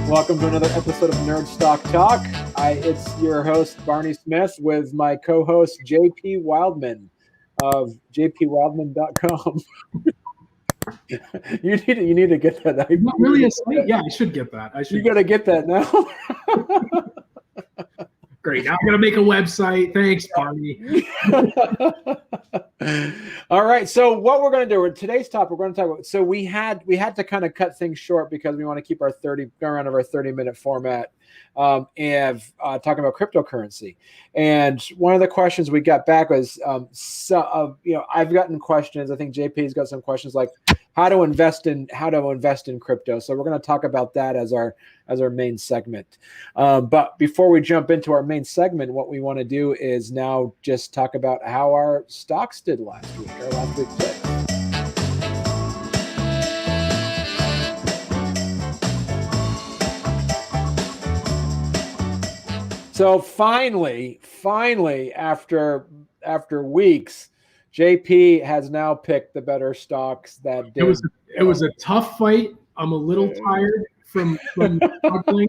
Welcome to another episode of Nerd Stock Talk. It's your host, Barney Smith, with my co-host, JP Wildman of jpwildman.com. You need to get that. Not really a site? Yeah, I should get that. You got to get that now. Great. Now I'm going to make a website. Thanks, Barney. All right. So what we're going to do with today's topic, we're going to talk about. So we had to kind of cut things short because we want to keep our 30-minute format, and talking about cryptocurrency. And one of the questions we got back was, I've gotten questions. I think JP's got some questions like how to invest in crypto. So we're going to talk about that as our main segment. But before we jump into our main segment, what we want to do is now just talk about how our stocks did last week. So finally, after weeks, JP has now picked the better stocks that did. It was a tough fight. I'm a little tired from struggling,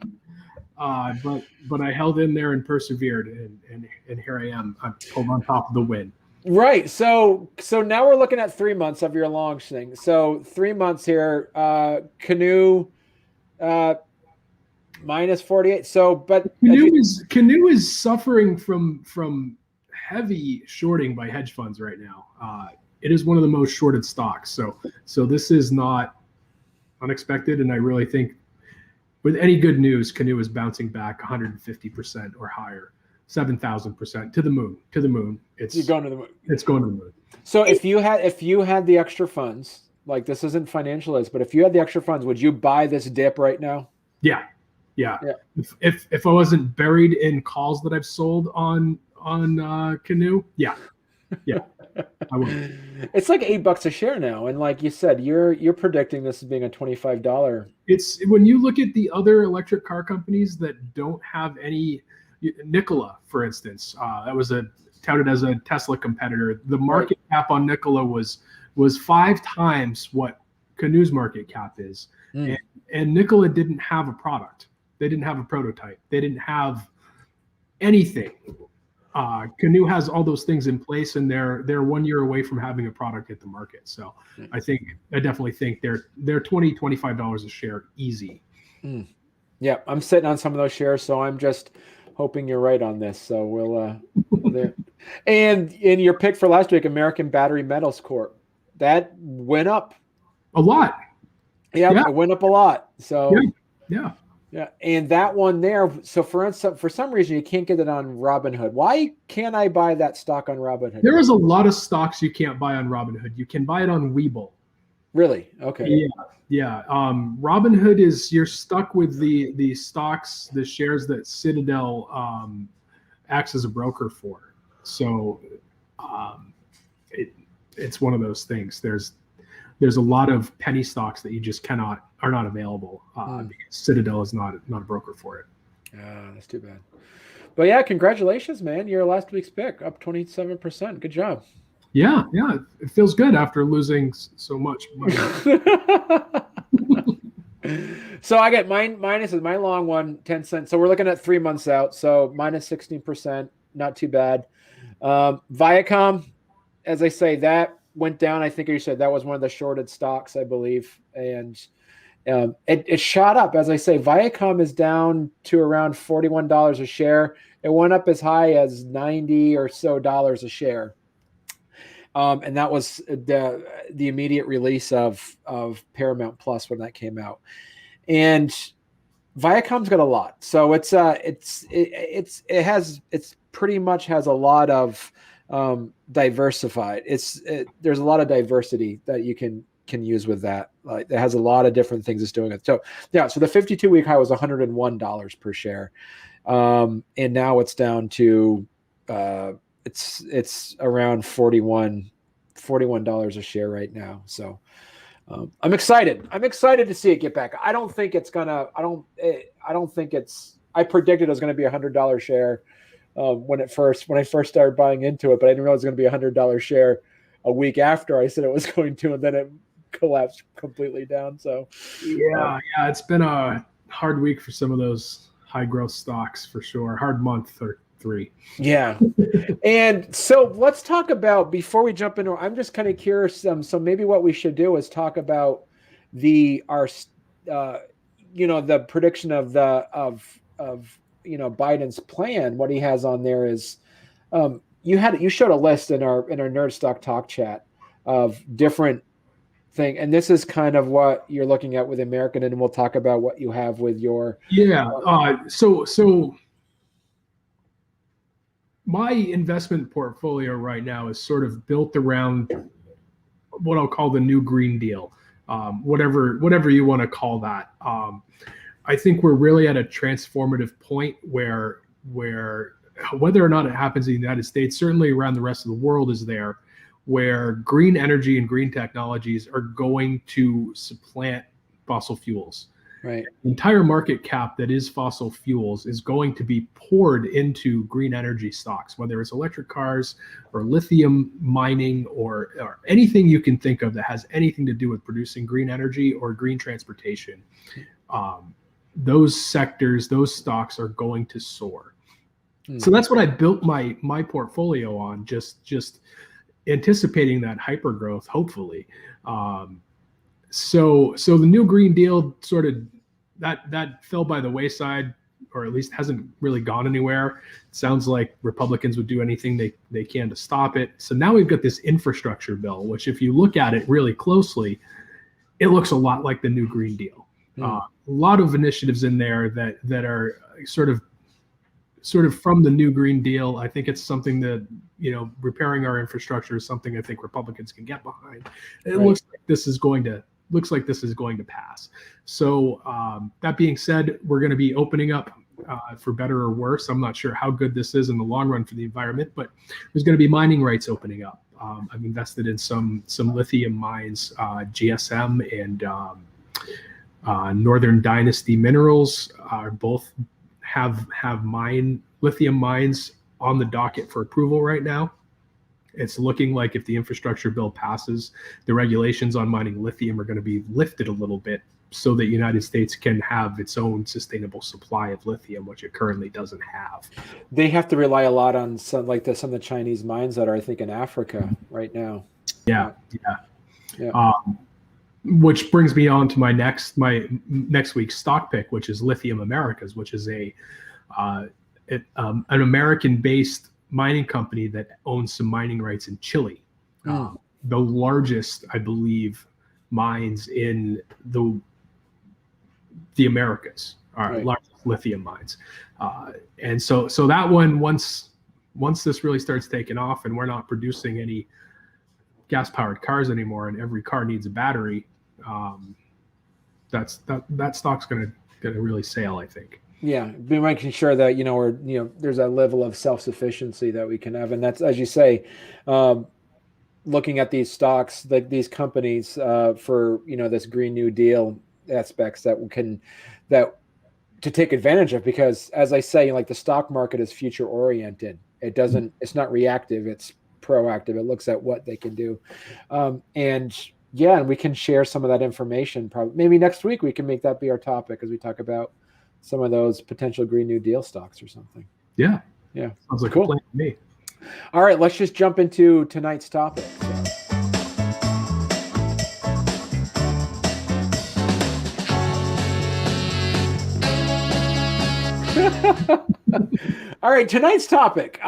but I held in there and persevered, and here I am. I'm pulled on top of the win. Right. So now we're looking at 3 months of your long thing. So 3 months here. Canoo. Minus 48. So, but Canoo is suffering from heavy shorting by hedge funds right now. It is one of the most shorted stocks. So this is not unexpected, and I really think with any good news, Canoo is bouncing back 150% or higher, 7,000% to the moon. You're going to the moon. It's going to the moon. So if you had the extra funds, like this isn't financial aids, but if you had the extra funds, would you buy this dip right now? Yeah. If I wasn't buried in calls that I've sold on Canoo, yeah, I would. It's like $8 a share now, and like you said, you're predicting this as being a $25. It's when you look at the other electric car companies that don't have any. Nikola, for instance, that was touted as a Tesla competitor. The market cap on Nikola was 5 times what Canoo's market cap is, and Nikola didn't have a product. They didn't have a prototype. They didn't have anything. Canoo has all those things in place, and they're 1 year away from having a product hit the market. So I definitely think they're $20, $25 a share easy. Yeah, I'm sitting on some of those shares, so I'm just hoping you're right on this. So we'll and in your pick for last week, American Battery Metals Corp, that went up a lot. Yeah, it went up a lot. So yeah, and that one there. So for some reason you can't get it on Robinhood. Why can't I buy that stock on Robinhood? There is a lot of stocks you can't buy on Robinhood. You can buy it on Webull. Really? Okay. Yeah. Robinhood you're stuck with the stocks, the shares that Citadel acts as a broker for. So it's one of those things. There's a lot of penny stocks that you just are not available because Citadel is not a broker for it. That's too bad. But yeah, congratulations, man. Your last week's pick up 27%. Good job. Yeah. It feels good after losing so much money. So I get minus is my long one, Tencent. So we're looking at 3 months out. So minus 16%, not too bad. Viacom, as I say, that went down. I think you said that was one of the shorted stocks, I believe. And it shot up. As I say, Viacom is down to around $41 a share. It went up as high as $90 or so a share. And that was the immediate release of Paramount Plus when that came out. And Viacom's got a lot. So it pretty much has a lot of diversified. There's a lot of diversity that you can use with that. Like it has a lot of different things it's doing. So yeah, so the 52-week high was $101 per share. And now it's down to it's around $41 a share right now. So I'm excited. I'm excited to see it get back. I don't think it's gonna. I predicted it was going to be $100 share when I first started buying into it, but I didn't know it was going to be $100 share a week after I said it was going to, and then it collapsed completely down. So yeah, it's been a hard week for some of those high growth stocks for sure. Hard month or 3. Yeah. And so let's talk about, before we jump into, I'm just kind of curious. So maybe what we should do is talk about the prediction of Biden's plan. What he has on there is, you showed a list in our Nerd Stock Talk chat of different thing, and this is kind of what you're looking at with American, and we'll talk about what you have with your So my investment portfolio right now is sort of built around what I'll call the new Green Deal, whatever you want to call that. I think we're really at a transformative point where whether or not it happens in the United States, certainly around the rest of the world is there, where green energy and green technologies are going to supplant fossil fuels. Right. The entire market cap that is fossil fuels is going to be poured into green energy stocks, whether it's electric cars or lithium mining or anything you can think of that has anything to do with producing green energy or green transportation. Those sectors, those stocks are going to soar. So that's what I built my portfolio on, just anticipating that hyper growth, hopefully. So the new Green Deal sort of that fell by the wayside, or at least hasn't really gone anywhere. It sounds like Republicans would do anything they can to stop it. So now we've got this infrastructure bill, which if you look at it really closely, it looks a lot like the new Green Deal. A lot of initiatives in there that are sort of from the new Green Deal. I think it's something that, repairing our infrastructure is something I think Republicans can get behind. It looks like this is going to pass. So that being said, we're going to be opening up for better or worse. I'm not sure how good this is in the long run for the environment, but there's going to be mining rights opening up. I've invested in some lithium mines, GSM and Northern Dynasty Minerals are both have lithium mines on the docket for approval right now. It's looking like if the infrastructure bill passes, the regulations on mining lithium are going to be lifted a little bit so that the United States can have its own sustainable supply of lithium, which it currently doesn't have. They have to rely a lot on some of the Chinese mines that are, I think, in Africa right now. Yeah. Which brings me on to my next week's stock pick, which is Lithium Americas, which is an American-based mining company that owns some mining rights in Chile. The largest, I believe, mines in the Americas are largest lithium mines. And so that one, once this really starts taking off and we're not producing any gas-powered cars anymore and every car needs a battery, that stock's gonna really sail, I think. Yeah, be making sure that there's a level of self-sufficiency that we can have, and that's, as you say, looking at these stocks, these companies for this Green New Deal aspects that to take advantage of, because as I say, the stock market is future oriented. It's not reactive, it's proactive. It looks at what they can do, and we can share some of that information. Probably maybe next week we can make that be our topic as we talk about some of those potential Green New Deal stocks or something. Yeah. Sounds like cool. A plan to me. All right, let's just jump into tonight's topic. All right, tonight's topic.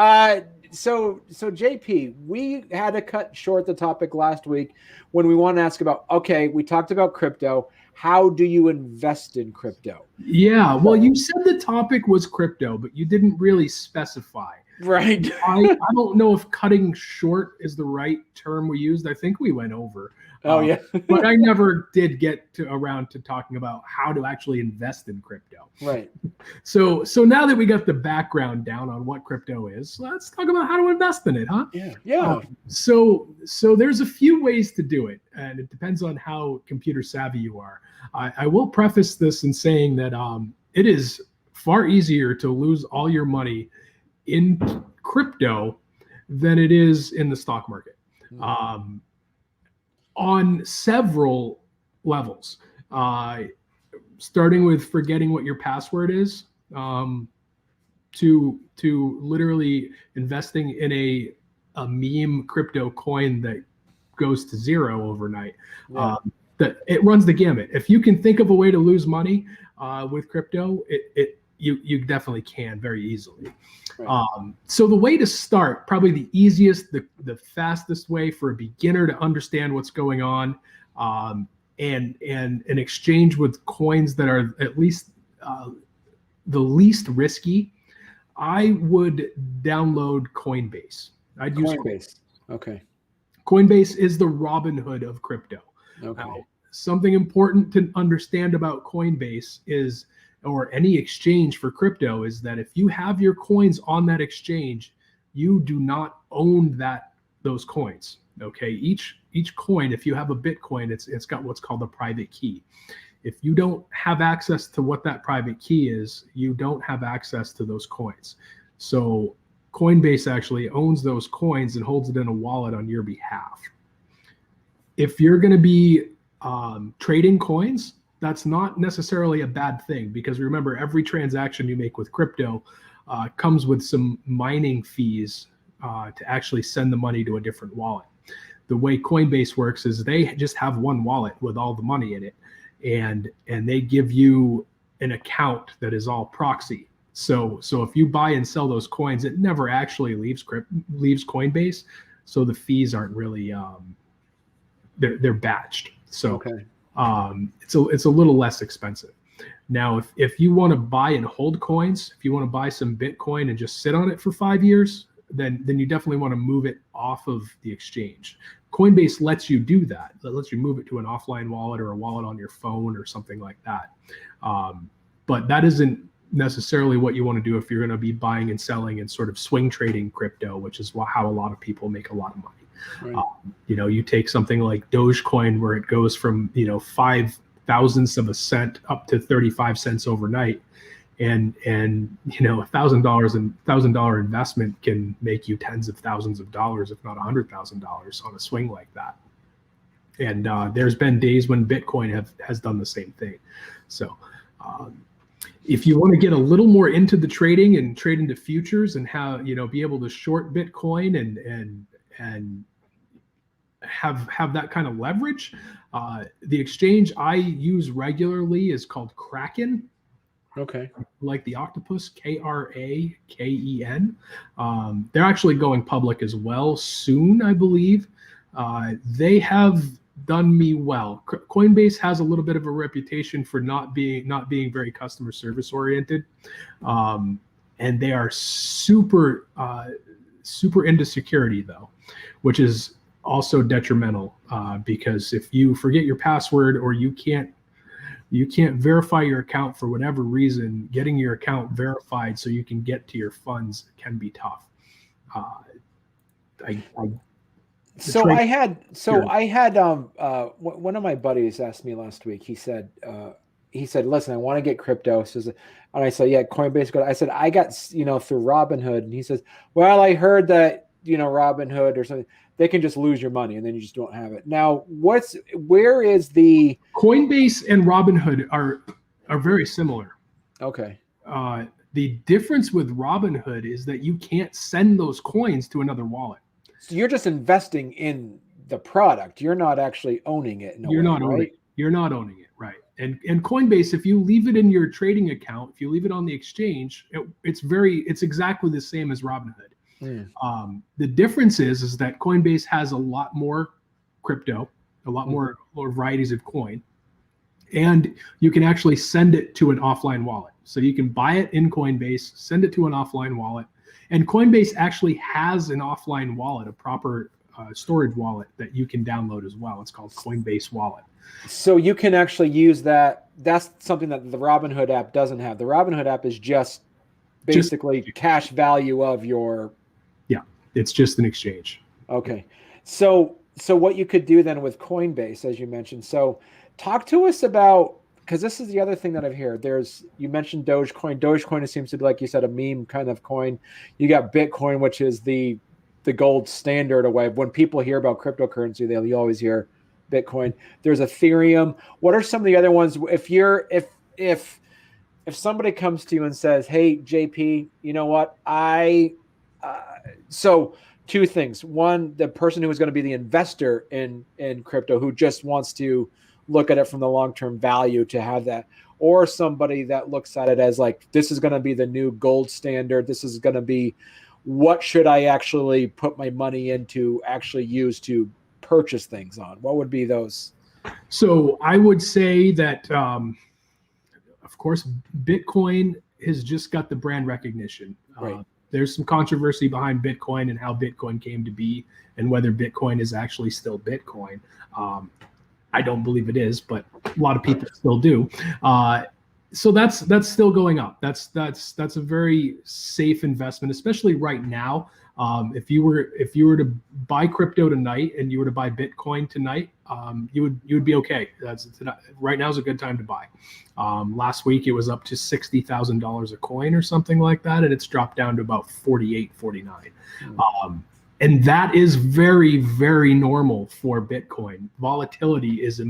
So JP, we had to cut short the topic last week when we want to ask about, we talked about crypto. How do you invest in crypto? Yeah, well, you said the topic was crypto, but you didn't really specify. Right. I don't know if cutting short is the right term we used. I think we went over. But I never did get around to talking about how to actually invest in crypto. Right. So now that we got the background down on what crypto is, let's talk about how to invest in it, huh? Yeah. So there's a few ways to do it, and it depends on how computer savvy you are. I will preface this in saying that it is far easier to lose all your money in crypto than it is in the stock market. On several levels. starting with forgetting what your password is, to literally investing in a meme crypto coin that goes to zero overnight. Yeah. That it runs the gamut. If you can think of a way to lose money with crypto, you definitely can very easily. Right. So the way to start, probably the easiest, the fastest way for a beginner to understand what's going on, and an exchange with coins that are at least the least risky, I would download Coinbase. I'd use Coinbase. Okay. Coinbase is the Robinhood of crypto. Okay. Now, something important to understand about Coinbase is, or any exchange for crypto, is that if you have your coins on that exchange, you do not own those coins. Okay. Each coin, if you have a Bitcoin, it's got what's called a private key. If you don't have access to what that private key is, you don't have access to those coins. So Coinbase actually owns those coins and holds it in a wallet on your behalf. If you're going to be trading coins, that's not necessarily a bad thing, because remember, every transaction you make with crypto comes with some mining fees to actually send the money to a different wallet. The way Coinbase works is they just have one wallet with all the money in it, and they give you an account that is all proxy. So if you buy and sell those coins, it never actually leaves Coinbase. So the fees aren't really they're batched. So okay. It's a little less expensive. Now, if you want to buy and hold coins, if you want to buy some Bitcoin and just sit on it for 5 years, then you definitely want to move it off of the exchange. Coinbase lets you do that. It lets you move it to an offline wallet or a wallet on your phone or something like that. But that isn't necessarily what you want to do if you're going to be buying and selling and sort of swing trading crypto, which is how a lot of people make a lot of money. Right. You take something like Dogecoin, where it goes from 0.005 of a cent up to 35 cents overnight, and $1,000 investment can make you tens of thousands of dollars, if not $100,000 on a swing like that. And there's been days when Bitcoin has done the same thing. So if you want to get a little more into the trading and trade into futures and be able to short Bitcoin and have that kind of leverage, the exchange I use regularly is called Kraken. Okay. Like the octopus, Kraken. They're actually going public as well soon, I believe. They have done me well. Coinbase has a little bit of a reputation for not being very customer service oriented, and they are super into security though, which is also detrimental, because if you forget your password or you can't verify your account for whatever reason, getting your account verified so you can get to your funds can be tough. I had one of my buddies asked me last week. He said, listen, I want to get crypto. And I said, yeah, Coinbase. I said, I got, through Robinhood. And he says, well, I heard that, Robinhood or something, they can just lose your money and then you just don't have it. Now, where is the Coinbase and Robinhood are very similar. Okay. The difference with Robinhood is that you can't send those coins to another wallet. So you're just investing in the product. You're not actually owning it. You're not owning it, right? And Coinbase, if you leave it in your trading account, if you leave it on the exchange, it's exactly the same as Robinhood. The difference is that Coinbase has a lot more crypto, a lot more varieties of coin, and you can actually send it to an offline wallet. So you can buy it in Coinbase, send it to an offline wallet, and Coinbase actually has an offline wallet, a proper storage wallet that you can download as well. It's called Coinbase Wallet. So you can actually use that. That's something that the Robinhood app doesn't have. The Robinhood app is just basically cash value of your. Yeah, it's just an exchange. Okay. So what you could do then with Coinbase, as you mentioned. So talk to us about, because this is the other thing that I've heard. You mentioned Dogecoin. Dogecoin seems to be, like you said, a meme kind of coin. You got Bitcoin, which is the gold standard away. When people hear about cryptocurrency, you always hear Bitcoin. There's Ethereum. What are some of the other ones? If if somebody comes to you and says, "Hey, JP, you know what? So two things. One, the person who is going to be the investor in crypto who just wants to look at it from the long-term value to have that, or somebody that looks at it as like, this is going to be the new gold standard. This is going to be what should I actually put my money into, actually use to purchase things on." What would be those? So I would say that, of course, Bitcoin has just got the brand recognition. Right. There's some controversy behind Bitcoin and how Bitcoin came to be and whether Bitcoin is actually still Bitcoin. I don't believe it is, but a lot of people still do. So that's still going up. That's a very safe investment, especially right now. If you were to buy crypto tonight and you were to buy Bitcoin tonight, you would be okay. Right now is a good time to buy. Last week it was up to $60,000 a coin or something like that, and it's dropped down to about 48, 49. And that is very, very normal for Bitcoin. Volatility is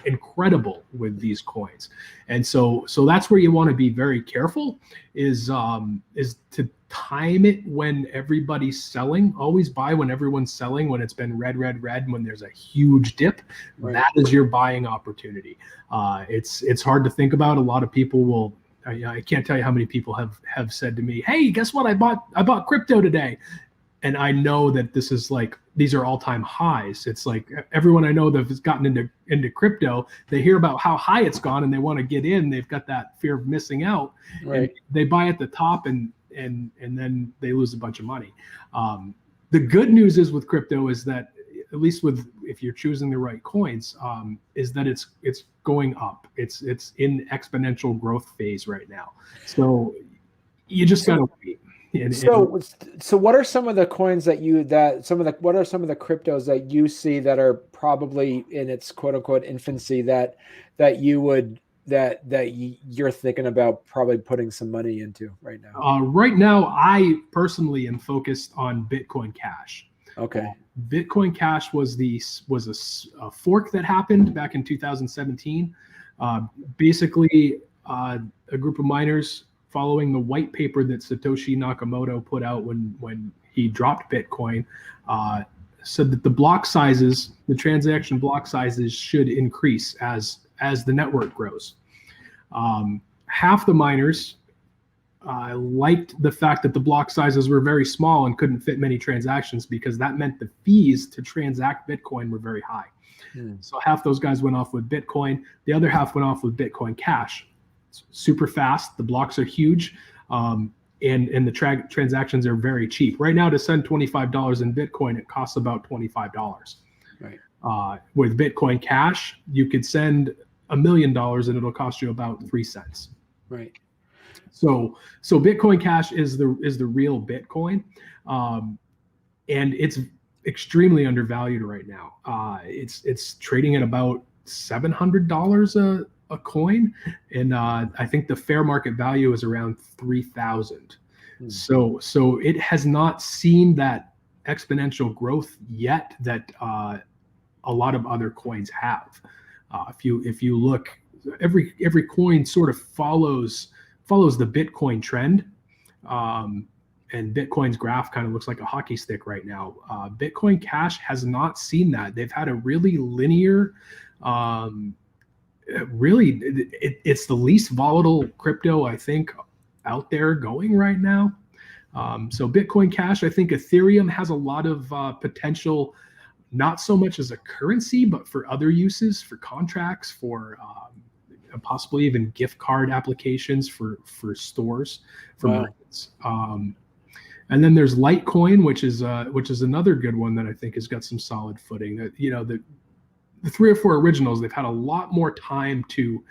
incredible with these coins, and so that's where you want to be very careful. Is to time it when everybody's selling. Always buy when everyone's selling. When it's been red, when there's a huge dip, right. That is your buying opportunity. It's hard to think about. A lot of people will. I can't tell you how many people have said to me, "Hey, guess what? I bought crypto today." And I know that this is like, these are all-time highs. It's like everyone I know that has gotten into crypto, they hear about how high it's gone and they want to get in. They've got that fear of missing out. Right. And they buy at the top and then they lose a bunch of money. The good news is with crypto is that, at least if you're choosing the right coins, is that it's going up. It's in exponential growth phase right now. So you just gotta wait. So what are some of the coins what are some of the cryptos that you see that are probably in its quote unquote infancy that you're thinking about probably putting some money into right now? Right now, I personally am focused on Bitcoin Cash. Okay. Bitcoin Cash was a fork that happened back in 2017. Basically, a group of miners, following the white paper that Satoshi Nakamoto put out when he dropped Bitcoin, said that the transaction block sizes should increase as the network grows. Half the miners liked the fact that the block sizes were very small and couldn't fit many transactions, because that meant the fees to transact Bitcoin were very high. So half those guys went off with Bitcoin. The other half went off with Bitcoin Cash. It's super fast. The blocks are huge, and the transactions are very cheap. Right now, to send $25 in Bitcoin, it costs about $25. Right. With Bitcoin Cash, you could send $1 million and it'll cost you about 3 cents. Right. So Bitcoin Cash is the real Bitcoin, and it's extremely undervalued right now. It's trading at about $700 a coin, and I think the fair market value is around 3,000. So it has not seen that exponential growth yet that a lot of other coins have. If you look, every coin sort of follows the Bitcoin trend, and Bitcoin's graph kind of looks like a hockey stick right now. Bitcoin Cash has not seen that. They've had a really linear. It's the least volatile crypto, I think, out there going right now. So Bitcoin Cash, I think Ethereum has a lot of potential, not so much as a currency, but for other uses, for contracts, for possibly even gift card applications for stores, for markets. And then there's Litecoin, which is another good one that I think has got some solid footing. That the 3 or 4 originals, they've had a lot more time to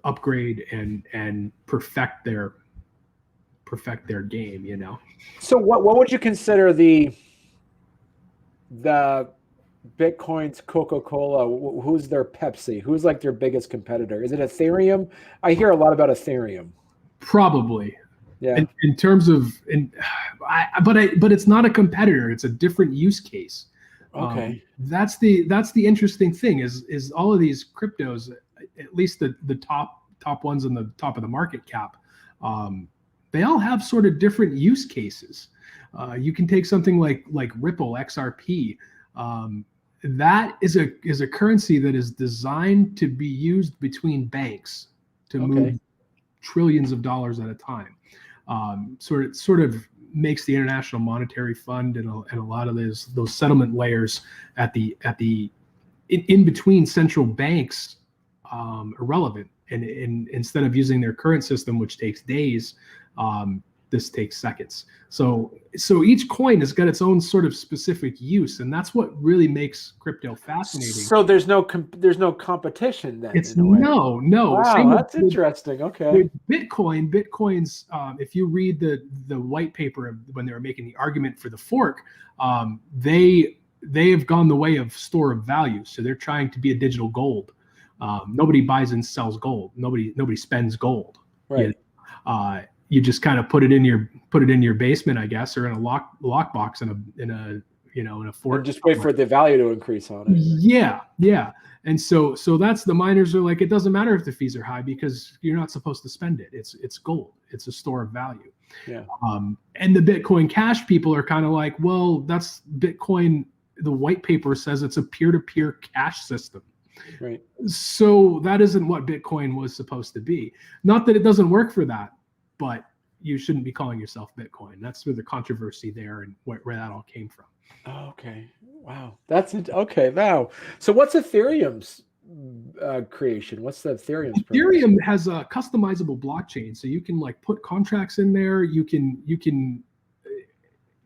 upgrade and perfect their game. So what would you consider the Bitcoin's Coca-Cola? Who's their Pepsi? Who's like their biggest competitor? Is it Ethereum? I hear a lot about Ethereum. Probably. Yeah. In terms of, but it's not a competitor. It's a different use case. Okay. That's the interesting thing is all of these cryptos, at least the top ones on the top of the market cap, they all have sort of different use cases. You can take something like Ripple XRP. That is a currency that is designed to be used between banks to move trillions of dollars at a time. Sort of makes the International Monetary Fund and a lot of those settlement layers in between central banks irrelevant. And instead of using their current system, which takes days, this takes seconds. So each coin has got its own sort of specific use, and that's what really makes crypto fascinating. So there's no competition then. It's no. Wow, that's interesting. Okay. With Bitcoin's if you read the white paper when they were making the argument for the fork, they have gone the way of store of value. So they're trying to be a digital gold. Nobody buys and sells gold. Nobody spends gold. Right. You just kind of put it in your basement, I guess, or in a lockbox in a fork. And just wait for the value to increase on it. Yeah. And so that's the miners are like, it doesn't matter if the fees are high because you're not supposed to spend it. It's gold. It's a store of value. Yeah. And the Bitcoin Cash people are kind of like, well, that's Bitcoin. The white paper says it's a peer-to-peer cash system. Right. So that isn't what Bitcoin was supposed to be. Not that it doesn't work for that, but you shouldn't be calling yourself Bitcoin. That's where the controversy there and where that all came from. Okay. Wow. That's it. Okay. Wow. So what's Ethereum's creation? What's the Ethereum's purpose? Ethereum has a customizable blockchain, so you can like put contracts in there. You can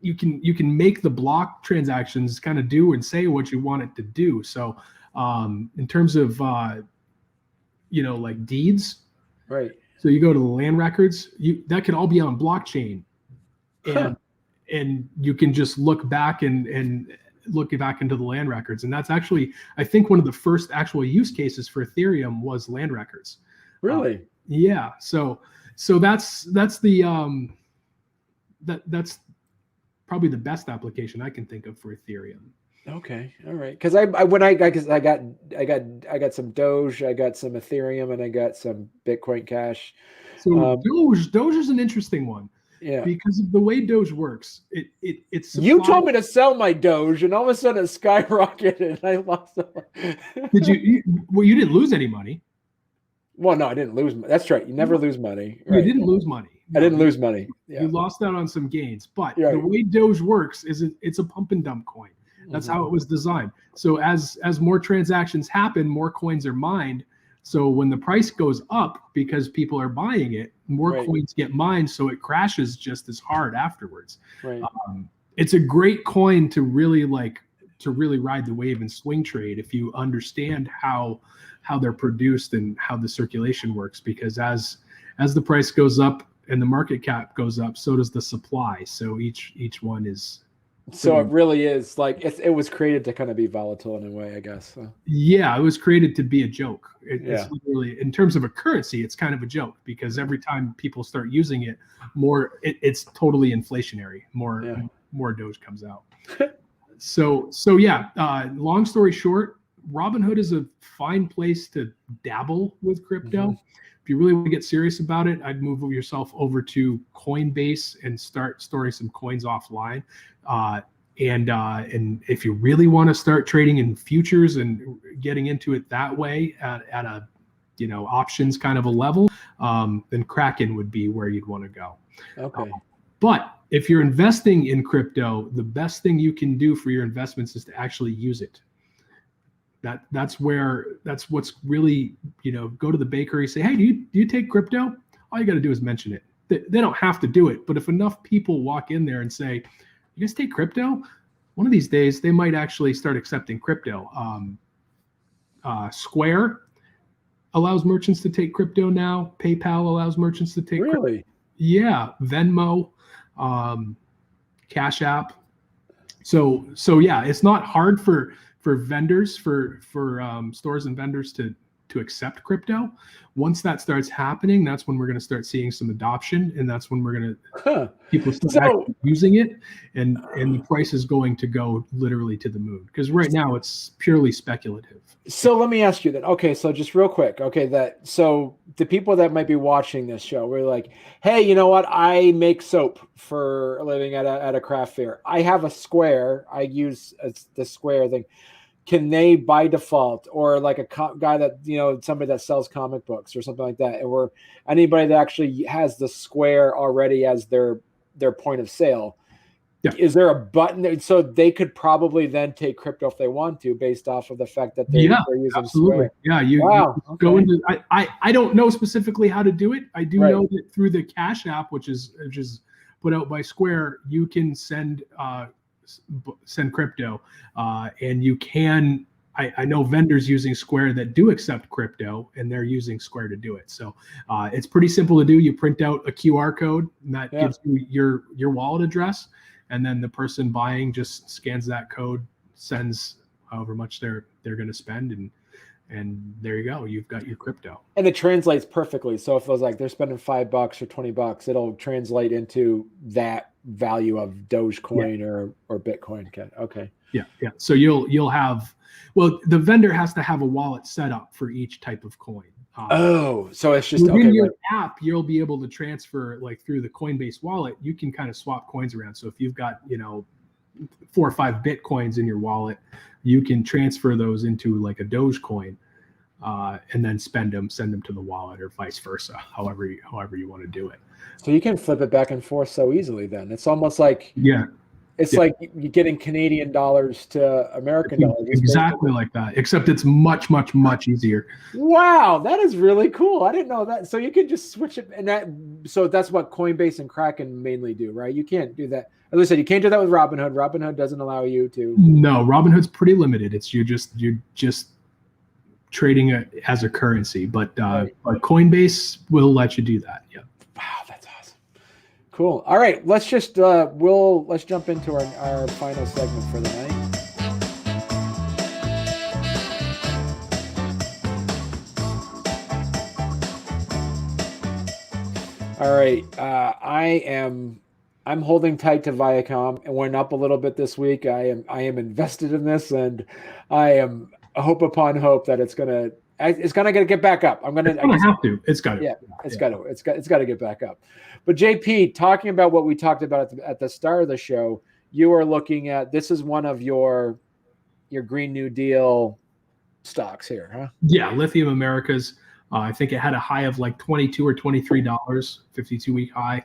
make the block transactions kind of do and say what you want it to do. So in terms of like deeds, right? So you go to the land records, that can all be on blockchain, and you can just look back and look back into the land records. And that's actually, I think, one of the first actual use cases for Ethereum was land records. Really? Yeah. So that's probably the best application I can think of for Ethereum. Okay, all right. Because I got some Doge, I got some Ethereum, and I got some Bitcoin Cash. So Doge is an interesting one. Yeah. Because of the way Doge works, it's you told me to sell my Doge, and all of a sudden it skyrocketed, and I lost it. Did you? Well, you didn't lose any money. Well, no, I didn't lose. That's right. You never lose money. Right. You didn't lose money. I didn't lose money. Yeah. You lost out on some gains, but right. The way Doge works is it's a pump and dump coin. That's how it was designed. So as more transactions happen, more coins are mined. So when the price goes up because people are buying it, more right. coins get mined, so it crashes just as hard afterwards. Right. It's a great coin to really ride the wave and swing trade if you understand how they're produced and how the circulation works. Because as the price goes up and the market cap goes up, so does the supply. So each one is. So it really is like it was created to kind of be volatile in a way, I guess. Yeah, it was created to be a joke. It's literally, in terms of a currency, it's kind of a joke because every time people start using it, it's totally inflationary. More Doge comes out. So yeah. Long story short, Robinhood is a fine place to dabble with crypto. Mm-hmm. If you really want to get serious about it, I'd move yourself over to Coinbase and start storing some coins offline. And if you really want to start trading in futures and getting into it that way at a options kind of a level, then Kraken would be where you'd want to go. Okay. But if you're investing in crypto, the best thing you can do for your investments is to actually use it. That's what's really, go to the bakery, say, hey, do you take crypto? All you got to do is mention it. They don't have to do it, but if enough people walk in there and say, you guys take crypto? One of these days, they might actually start accepting crypto. Square allows merchants to take crypto now. PayPal allows merchants to take crypto. Really? Yeah, Venmo, Cash App. So yeah, it's not hard for vendors, for stores and vendors to to accept crypto. Once that starts happening, that's when we're going to start seeing some adoption, and that's when we're going to people start actually using it, and the price is going to go literally to the moon, because right now it's purely speculative. So let me ask you then. Okay, so just real quick. Okay, so the people that might be watching this show, we're like, hey, you know what? I make soap for a living at a craft fair. I have a Square. I use the Square thing. Can they by default, or like a guy that, somebody that sells comic books or something like that, or anybody that actually has the Square already as their point of sale? Yeah. Is there a button there, so they could probably then take crypto if they want to, based off of the fact that they're using absolutely Square? Yeah, you go into. I don't know specifically how to do it. I do know that through the Cash App, which is put out by Square, you can send crypto, and you can. I know vendors using Square that do accept crypto, and they're using Square to do it. So it's pretty simple to do. You print out a QR code, and that gives you your wallet address. And then the person buying just scans that code, sends however much they're going to spend, and there you go. You've got your crypto. And it translates perfectly. So if it was like they're spending $5 or $20, it'll translate into that value of Dogecoin or Bitcoin. Okay. Yeah. So you'll have, the vendor has to have a wallet set up for each type of coin. So it's just within your app, you'll be able to transfer, like through the Coinbase wallet, you can kind of swap coins around. So if you've got 4 or 5 Bitcoins in your wallet, you can transfer those into like a Dogecoin, and then send them to the wallet, or vice versa, however you want to do it. So you can flip it back and forth so easily. Then it's almost like it's like you're getting Canadian dollars to American dollars. Exactly like that, except it's much, much, much easier. Wow, that is really cool. I didn't know that. So you can just switch it, and so that's what Coinbase and Kraken mainly do, right? You can't do that. As I said, you can't do that with Robinhood. Robinhood doesn't allow you to. No, Robinhood's pretty limited. It's you're just trading it as a currency, but Coinbase will let you do that. Yeah. Wow, that's awesome. Cool. All right, let's just let's jump into our final segment for the night. All right, I'm holding tight to Viacom. It went up a little bit this week. I am invested in this, and I am hope upon hope that it's gonna get back up. It's got to get back up. But JP, talking about what we talked about at the start of the show, you are looking at, this is one of your Green New Deal stocks here, huh? Yeah, Lithium Americas. I think it had a high of like $22 or $23, 52-week high.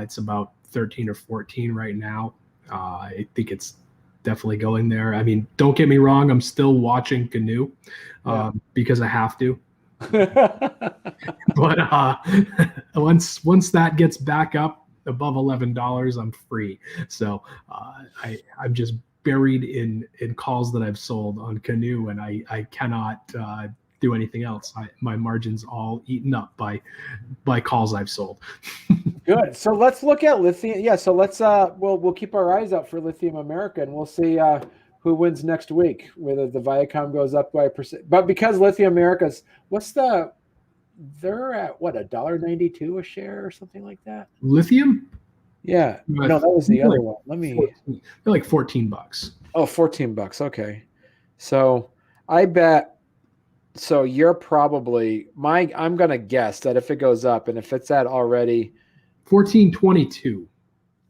It's about 13 or 14 right now. I think it's definitely going there. I mean, don't get me wrong, I'm still watching Canoo because I have to. But once that gets back up above $11, I'm free. So I'm just buried in calls that I've sold on Canoo, and I cannot do anything else. My margin's all eaten up by calls I've sold. Good. So let's look at Lithium. Yeah. So let's we'll keep our eyes out for Lithium America, and we'll see who wins next week. Whether the Viacom goes up by %, but because Lithium America's they're at what, $1.92 a share or something like that. Lithium. Yeah. No, that was the other one. They're like $14. Oh, $14. Okay. So I bet. So you're probably I'm gonna guess that if it goes up, and if it's at already $14.22.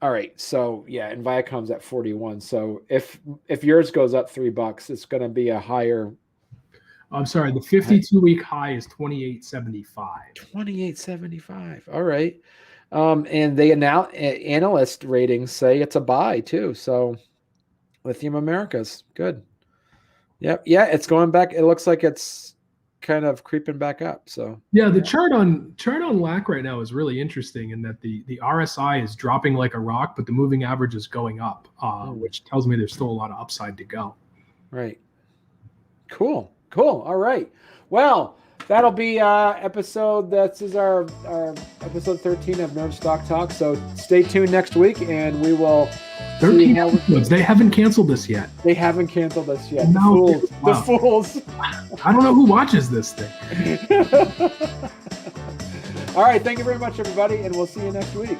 All right. So yeah, and Viacom's at 41. So if yours goes up $3, it's gonna be a higher. I'm sorry, the 52-week high is $28.75. $28.75. All right. And they analyst ratings say it's a buy too. So Lithium America's good. Yep. Yeah, it's going back. It looks like it's kind of creeping back up. So yeah, the chart on LAC right now is really interesting in that the RSI is dropping like a rock, but the moving average is going up, which tells me there's still a lot of upside to go. Right. Cool. All right. Well, that'll be episode. This is our episode 13 of Nerd Stock Talk. So stay tuned next week, and we will. 13 episodes. They haven't canceled this yet. They haven't canceled us yet. No, the fools. wow. The fools. I don't know who watches this thing. All right. Thank you very much, everybody, and we'll see you next week.